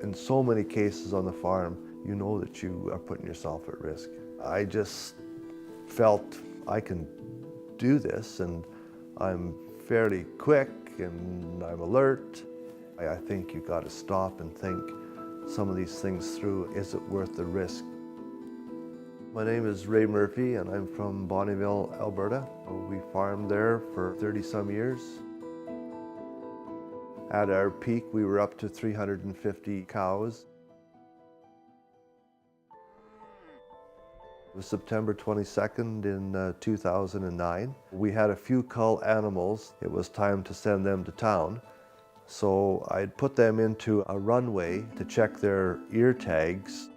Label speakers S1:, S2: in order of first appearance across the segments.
S1: In so many cases on the farm, you know that you are putting yourself at risk. I just felt I can do this, and I'm fairly quick and I'm alert. I think you've got to stop and think some of these things through. Is it worth the risk? My name is Ray Murphy and I'm from Bonnyville, Alberta. We farmed there for 30-some years. At our peak, we were up to 350 cows. It was September 22nd in 2009. We had a few cull animals. It was time to send them to town. So I'd put them into a runway to check their ear tags.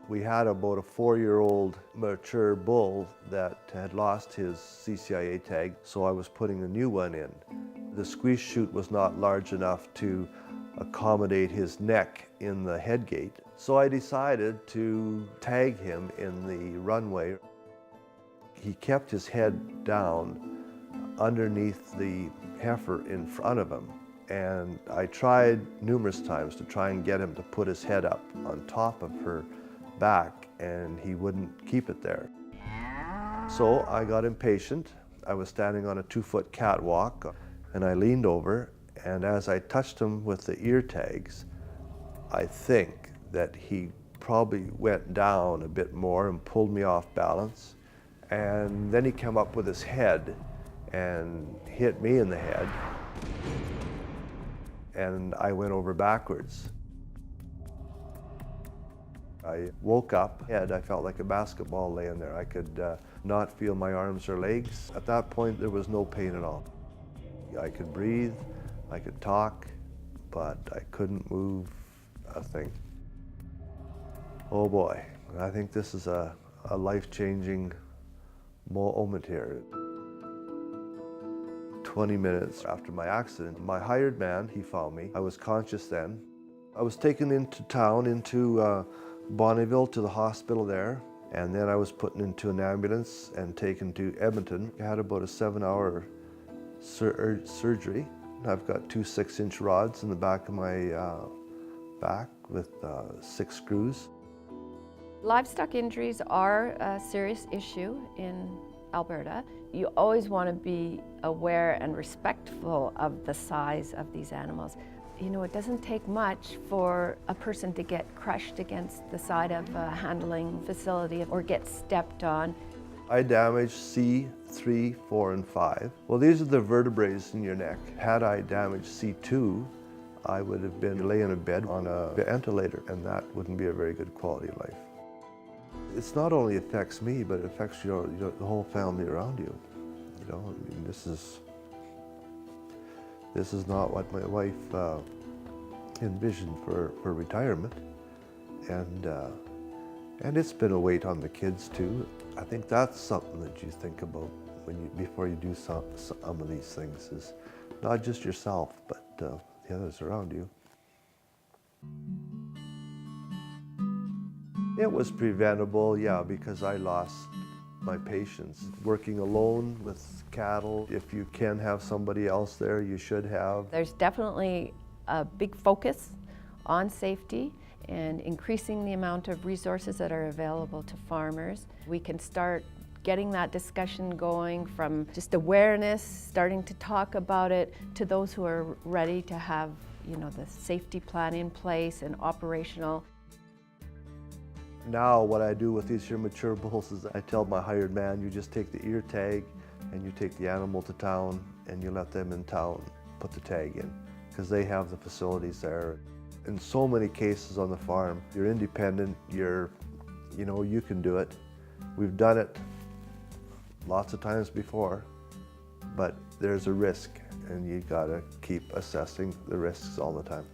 S1: We had about a 4-year-old mature bull that had lost his CCIA tag, so I was putting a new one in. The squeeze chute was not large enough to accommodate his neck in the head gate, so I decided to tag him in the runway. He kept his head down underneath the heifer in front of him, and I tried numerous times to try and get him to put his head up on top of her back, and he wouldn't keep it there. So I got impatient. I was standing on a 2-foot catwalk, and I leaned over, and as I touched him with the ear tags, I think that he probably went down a bit more and pulled me off balance. And then he came up with his head and hit me in the head, and I went over backwards. I woke up, I felt like a basketball laying there. I could not feel my arms or legs. At that point, there was no pain at all. I could breathe, I could talk, but I couldn't move a thing. Oh boy, I think this is a life-changing moment here. 20 minutes after my accident, my hired man, he found me. I was conscious then. I was taken into town, into Bonnyville, to the hospital there, and then I was put into an ambulance and taken to Edmonton. I had about a 7-hour surgery. I've got 2 6-inch rods in the back of my back with 6 screws.
S2: Livestock injuries are a serious issue in Alberta. You always want to be aware and respectful of the size of these animals. You know, it doesn't take much for a person to get crushed against the side of a handling facility or get stepped on.
S1: I damaged C3, 4, and 5. Well, these are the vertebrae in your neck. Had I damaged C2, I would have been laying in bed on a ventilator, and that wouldn't be a very good quality of life. It's not only affects me, but it affects the whole family around you. You know, I mean, this is not what my wife envisioned for retirement, and it's been a weight on the kids too. I think that's something that you think about before you do some of these things, is not just yourself, but the others around you. It was preventable, yeah, because I lost my patience. Working alone with cattle, if you can have somebody else there, you should have.
S2: There's definitely a big focus on safety and increasing the amount of resources that are available to farmers. We can start getting that discussion going from just awareness, starting to talk about it, to those who are ready to have, you know, the safety plan in place and operational.
S1: Now what I do with these here mature bulls is I tell my hired man, you just take the ear tag and you take the animal to town and you let them in town put the tag in, because they have the facilities there. In so many cases on the farm, you're independent, you know, you can do it. We've done it lots of times before, but there's a risk and you gotta keep assessing the risks all the time.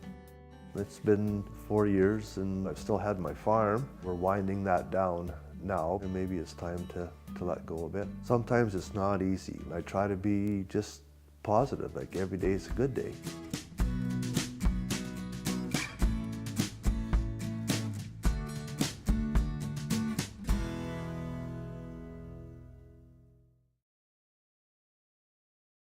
S1: It's been 4 years and I've still had my farm. We're winding that down now, and maybe it's time to let go a bit. Sometimes it's not easy. I try to be just positive, like every day is a good day.